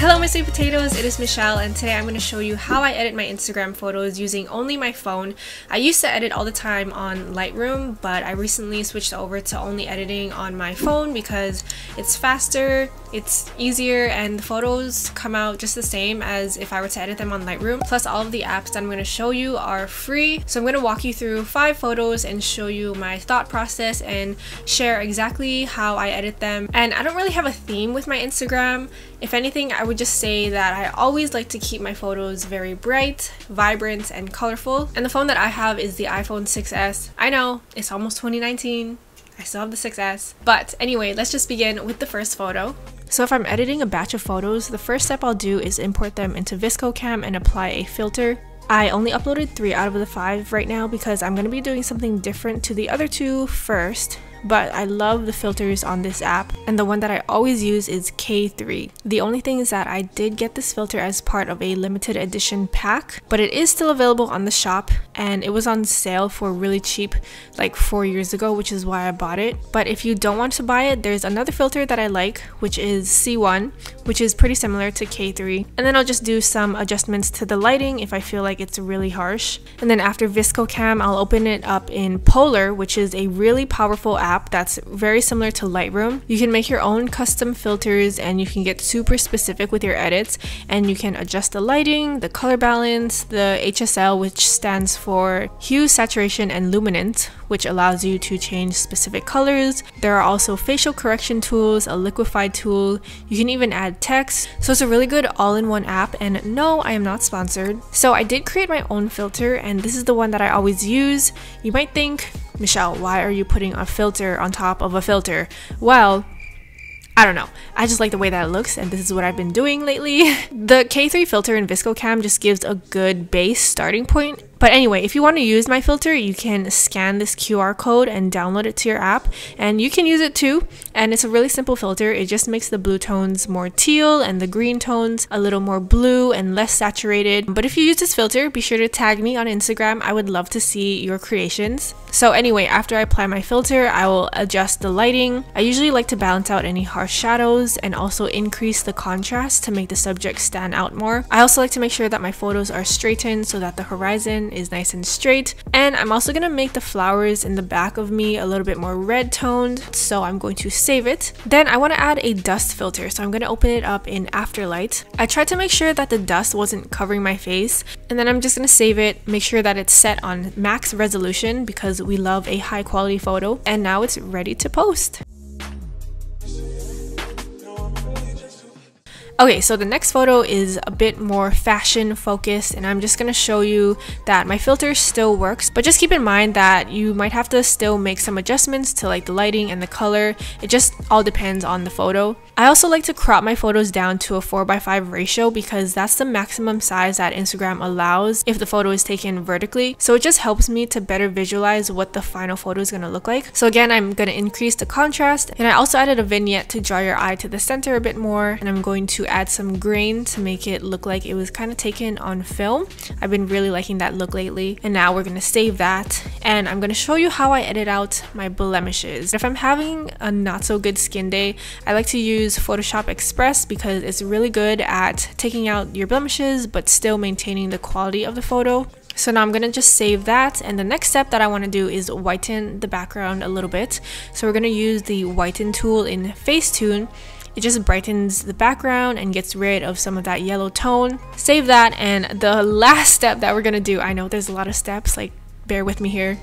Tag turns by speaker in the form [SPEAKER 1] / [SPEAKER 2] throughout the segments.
[SPEAKER 1] Hello my sweet potatoes, it is Michelle and today I'm going to show you how I edit my Instagram photos using only my phone. I used to edit all the time on Lightroom, but I recently switched over to only editing on my phone because it's faster, it's easier, and the photos come out just the same as if I were to edit them on Lightroom. Plus all of the apps that I'm going to show you are free. So I'm going to walk you through 5 photos and show you my thought process and share exactly how I edit them. And I don't really have a theme with my Instagram. If anything, I would just say that I always like to keep my photos very bright, vibrant, and colorful. And the phone that I have is the iPhone 6s. I know, it's almost 2019. I still have the 6s. But anyway, let's just begin with the first photo. So if I'm editing a batch of photos, the first step I'll do is import them into VSCO Cam and apply a filter. I only uploaded 3 out of the 5 right now because I'm going to be doing something different to the other 2 first. But I love the filters on this app, and the one that I always use is K3. The only thing is that I did get this filter as part of a limited edition pack, but it is still available on the shop, and it was on sale for really cheap like 4 years ago, which is why I bought it. But if you don't want to buy it, there's another filter that I like, which is C1, which is pretty similar to K3. And then I'll just do some adjustments to the lighting if I feel like it's really harsh. And then after VSCO Cam, I'll open it up in Polarr, which is a really powerful app that's very similar to Lightroom. You can make your own custom filters and you can get super specific with your edits, and you can adjust the lighting, the color balance, the HSL, which stands for hue, saturation, and luminance, which allows you to change specific colors. There are also facial correction tools, a liquify tool, you can even add text. So it's a really good all-in-one app, and no, I am not sponsored. So I did create my own filter, and this is the one that I always use. You might think, Michelle, why are you putting a filter on top of a filter? Well, I don't know. I just like the way that it looks, and this is what I've been doing lately. The K3 filter in VSCO Cam just gives a good base starting point. But anyway, if you want to use my filter, you can scan this QR code and download it to your app, and you can use it too. And it's a really simple filter. It just makes the blue tones more teal and the green tones a little more blue and less saturated. But if you use this filter, be sure to tag me on Instagram. I would love to see your creations. So anyway, after I apply my filter, I will adjust the lighting. I usually like to balance out any harsh shadows and also increase the contrast to make the subject stand out more. I also like to make sure that my photos are straightened so that the horizon is nice and straight. And I'm also going to make the flowers in the back of me a little bit more red toned, so I'm going to save it. Then I want to add a dust filter, so I'm going to open it up in Afterlight. I tried to make sure that the dust wasn't covering my face, and then I'm just going to save it, make sure that it's set on max resolution because we love a high quality photo, and now it's ready to post. Okay, so the next photo is a bit more fashion focused, and I'm just going to show you that my filter still works, but just keep in mind that you might have to still make some adjustments to like the lighting and the color. It just all depends on the photo. I also like to crop my photos down to a 4:5 ratio because that's the maximum size that Instagram allows if the photo is taken vertically. So it just helps me to better visualize what the final photo is going to look like. So again, I'm going to increase the contrast, and I also added a vignette to draw your eye to the center a bit more, and I'm going to add some grain to make it look like it was kind of taken on film. I've been really liking that look lately, and now we're going to save that, and I'm going to show you how I edit out my blemishes. If I'm having a not so good skin day, I like to use Photoshop Express because it's really good at taking out your blemishes but still maintaining the quality of the photo. So now I'm going to just save that, and the next step that I want to do is whiten the background a little bit. So we're going to use the whiten tool in Facetune. It just brightens the background and gets rid of some of that yellow tone. Save that, and the last step that we're gonna do, I know there's a lot of steps, like bear with me here,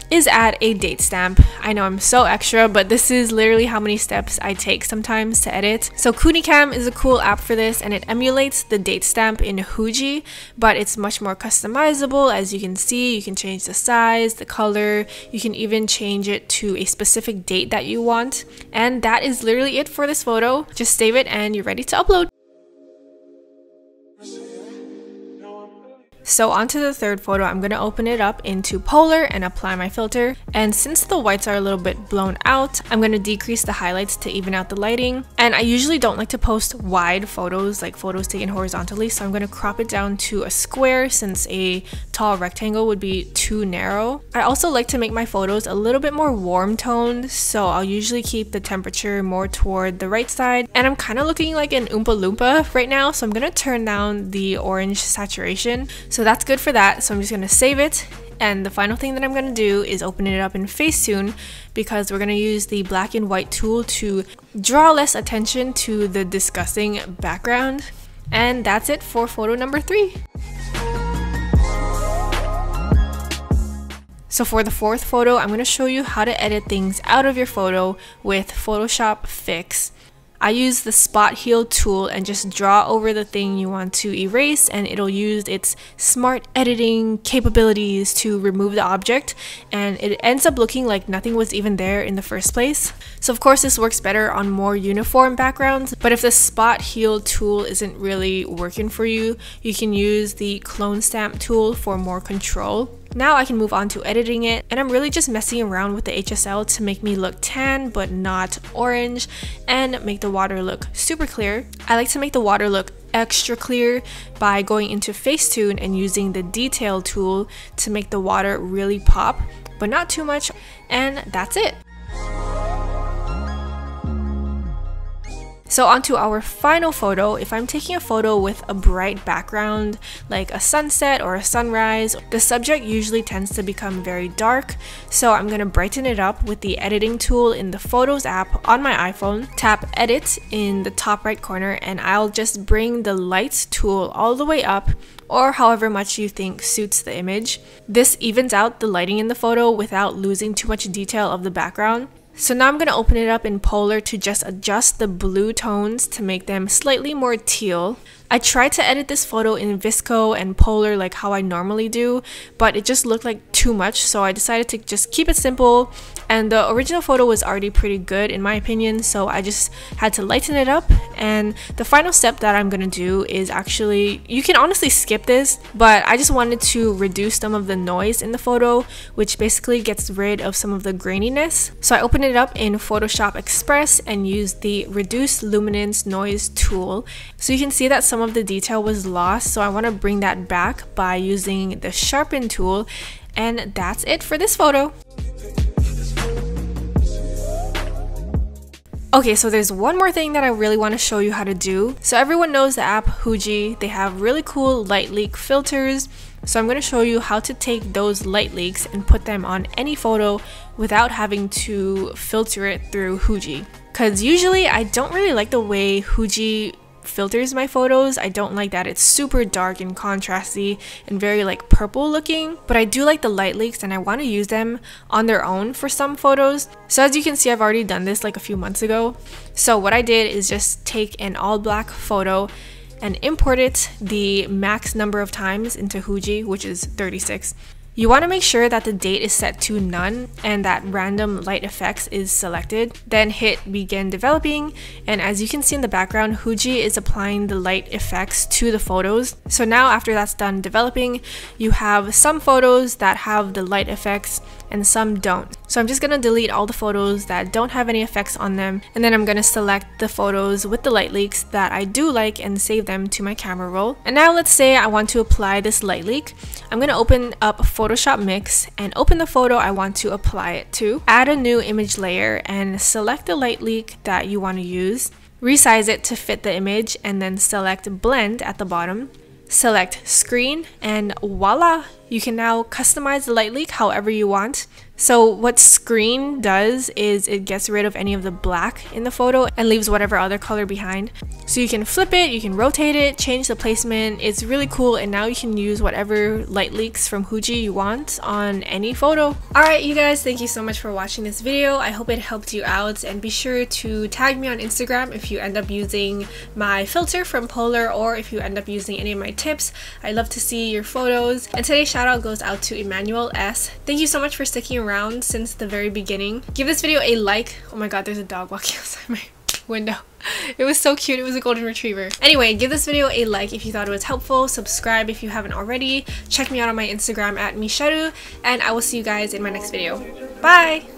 [SPEAKER 1] is add a date stamp. I know I'm so extra, but this is literally how many steps I take sometimes to edit. So Kuni Cam is a cool app for this, and it emulates the date stamp in Huji, but it's much more customizable. As you can see, you can change the size, the color, you can even change it to a specific date that you want. And that is literally it for this photo. Just save it and you're ready to upload. So onto the third photo, I'm going to open it up into Polarr and apply my filter. And since the whites are a little bit blown out, I'm going to decrease the highlights to even out the lighting. And I usually don't like to post wide photos, like photos taken horizontally, so I'm going to crop it down to a square since a tall rectangle would be too narrow. I also like to make my photos a little bit more warm toned, so I'll usually keep the temperature more toward the right side. And I'm kind of looking like an Oompa Loompa right now, so I'm going to turn down the orange saturation. So that's good for that, so I'm just going to save it. And the final thing that I'm going to do is open it up in Facetune because we're going to use the black and white tool to draw less attention to the disgusting background. And that's it for photo number 3. So for the fourth photo, I'm going to show you how to edit things out of your photo with Photoshop Fix. I use the spot heal tool and just draw over the thing you want to erase, and it'll use its smart editing capabilities to remove the object, and it ends up looking like nothing was even there in the first place. So of course this works better on more uniform backgrounds, but if the spot heal tool isn't really working for you, you can use the clone stamp tool for more control. Now I can move on to editing it, and I'm really just messing around with the HSL to make me look tan but not orange and make the water look super clear. I like to make the water look extra clear by going into Facetune and using the detail tool to make the water really pop, but not too much, and that's it. So onto our final photo. If I'm taking a photo with a bright background, like a sunset or a sunrise, the subject usually tends to become very dark. So I'm going to brighten it up with the editing tool in the Photos app on my iPhone. Tap Edit in the top right corner, and I'll just bring the Lights tool all the way up, or however much you think suits the image. This evens out the lighting in the photo without losing too much detail of the background. So now I'm going to open it up in Polarr to just adjust the blue tones to make them slightly more teal. I tried to edit this photo in VSCO and Polarr like how I normally do, but it just looked like too much, so I decided to just keep it simple. And the original photo was already pretty good in my opinion, so I just had to lighten it up. And the final step that I'm gonna do is actually, you can honestly skip this, but I just wanted to reduce some of the noise in the photo, which basically gets rid of some of the graininess. So I opened it up in Photoshop Express and used the Reduce Luminance Noise tool. So you can see that some of the detail was lost, so I want to bring that back by using the Sharpen tool. And that's it for this photo. Okay, so there's one more thing that I really want to show you how to do. So everyone knows the app Huji. They have really cool light leak filters. So I'm going to show you how to take those light leaks and put them on any photo without having to filter it through Huji. Because usually I don't really like the way Huji filters my photos. I don't like that it's super dark and contrasty and very like purple looking, but I do like the light leaks and I want to use them on their own for some photos. So as you can see, I've already done this like a few months ago. So what I did is just take an all black photo and import it the max number of times into Huji, which is 36. You want to make sure that the date is set to none and that random light effects is selected. Then hit begin developing, and as you can see in the background, Huji is applying the light effects to the photos. So now after that's done developing, you have some photos that have the light effects and some don't. So I'm just going to delete all the photos that don't have any effects on them, and then I'm going to select the photos with the light leaks that I do like and save them to my camera roll. And now let's say I want to apply this light leak. I'm going to open up Photoshop Mix and open the photo I want to apply it to. Add a new image layer and select the light leak that you want to use. Resize it to fit the image and then select Blend at the bottom. Select Screen, and voila! You can now customize the light leak however you want. So what Screen does is it gets rid of any of the black in the photo and leaves whatever other color behind. So you can flip it, you can rotate it, change the placement. It's really cool, and now you can use whatever light leaks from Huji you want on any photo. Alright you guys, thank you so much for watching this video. I hope it helped you out, and be sure to tag me on Instagram if you end up using my filter from Polarr or if you end up using any of my tips. I'd love to see your photos. And today's shout out goes out to Emmanuel S. Thank you so much for sticking around since the very beginning. Give this video a like. Oh my god, there's a dog walking outside my window. It was so cute. It was a golden retriever. Anyway, give this video a like if you thought it was helpful. Subscribe if you haven't already. Check me out on my Instagram at michellekanemitsu, and I will see you guys in my next video. Bye!